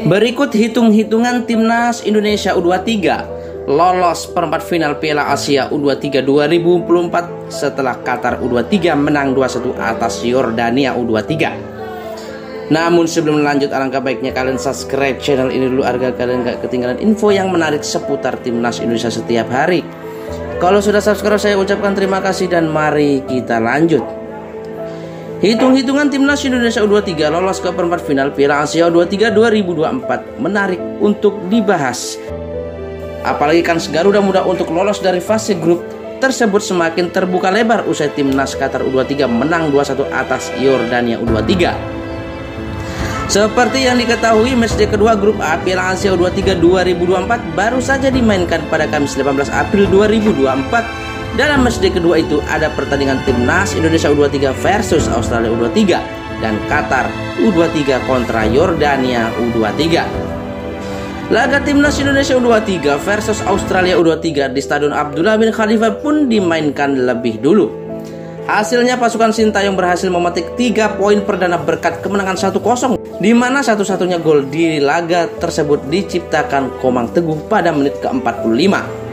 Berikut hitung-hitungan timnas Indonesia U23 lolos perempat final Piala Asia U23 2024 setelah Qatar U23 menang 2-1 atas Yordania U23. Namun sebelum lanjut, alangkah baiknya kalian subscribe channel ini dulu agar kalian gak ketinggalan info yang menarik seputar timnas Indonesia setiap hari. Kalau sudah subscribe, saya ucapkan terima kasih dan mari kita lanjut. Hitung-hitungan timnas Indonesia U23 lolos ke perempat final Piala Asia U23 2024 menarik untuk dibahas. Apalagi kans Garuda Muda untuk lolos dari fase grup tersebut semakin terbuka lebar usai timnas Qatar U23 menang 2-1 atas Yordania U23. Seperti yang diketahui, matchday kedua grup A Piala Asia U23 2024 baru saja dimainkan pada Kamis 18 April 2024. Dalam matchday kedua itu ada pertandingan timnas Indonesia U23 versus Australia U23 dan Qatar U23 kontra Yordania U23. Laga timnas Indonesia U23 versus Australia U23 di Stadion Abdullah bin Khalifah pun dimainkan lebih dulu. Hasilnya pasukan Sintayong berhasil memetik 3 poin perdana berkat kemenangan 1-0, di mana satu-satunya gol di laga tersebut diciptakan Komang Teguh pada menit ke-45.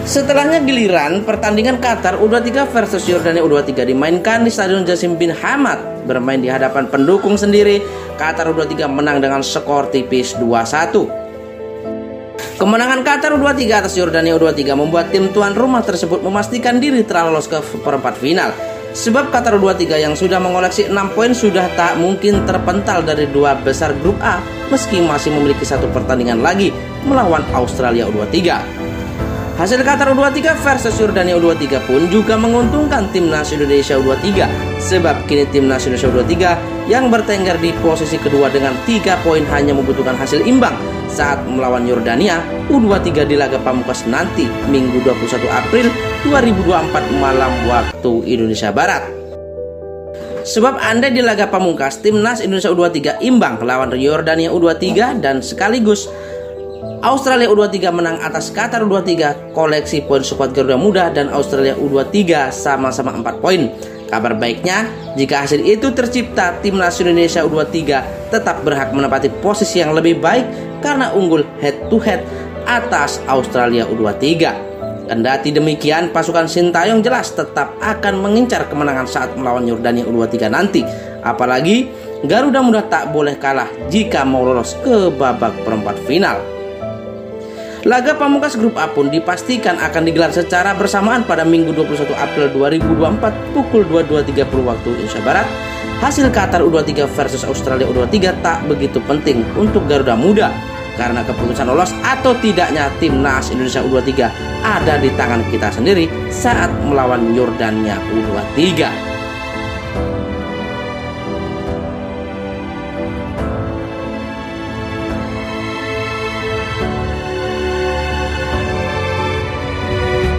Setelahnya giliran pertandingan Qatar U23 versus Yordania U23 dimainkan di Stadion Jassim bin Hamad. Bermain di hadapan pendukung sendiri, Qatar U23 menang dengan skor tipis 2-1. Kemenangan Qatar U23 atas Yordania U23 membuat tim tuan rumah tersebut memastikan diri telah lolos ke perempat final. Sebab Qatar U23 yang sudah mengoleksi 6 poin sudah tak mungkin terpental dari dua besar grup A meski masih memiliki satu pertandingan lagi melawan Australia U23. Hasil Qatar U23 versus Yordania U23 pun juga menguntungkan timnas Indonesia U23, sebab kini timnas Indonesia U23 yang bertengger di posisi kedua dengan 3 poin hanya membutuhkan hasil imbang saat melawan Yordania U23 di laga pamungkas nanti Minggu 21 April 2024 malam waktu Indonesia Barat. Sebab andai di laga pamungkas timnas Indonesia U23 imbang lawan Yordania U23 dan sekaligus Australia U23 menang atas Qatar U23, koleksi poin skuad Garuda Muda dan Australia U23 sama-sama 4 poin. Kabar baiknya, jika hasil itu tercipta, timnas Indonesia U23 tetap berhak menempati posisi yang lebih baik karena unggul head to head atas Australia U23. Kendati demikian, pasukan Sintayong jelas tetap akan mengincar kemenangan saat melawan Yordania U23 nanti. Apalagi Garuda Muda tak boleh kalah jika mau lolos ke babak perempat final. Laga pamungkas grup A pun dipastikan akan digelar secara bersamaan pada Minggu 21 April 2024 pukul 22.30 waktu Indonesia Barat. Hasil Qatar U23 versus Australia U23 tak begitu penting untuk Garuda Muda karena keputusan lolos atau tidaknya timnas Indonesia U23 ada di tangan kita sendiri saat melawan Yordania U23.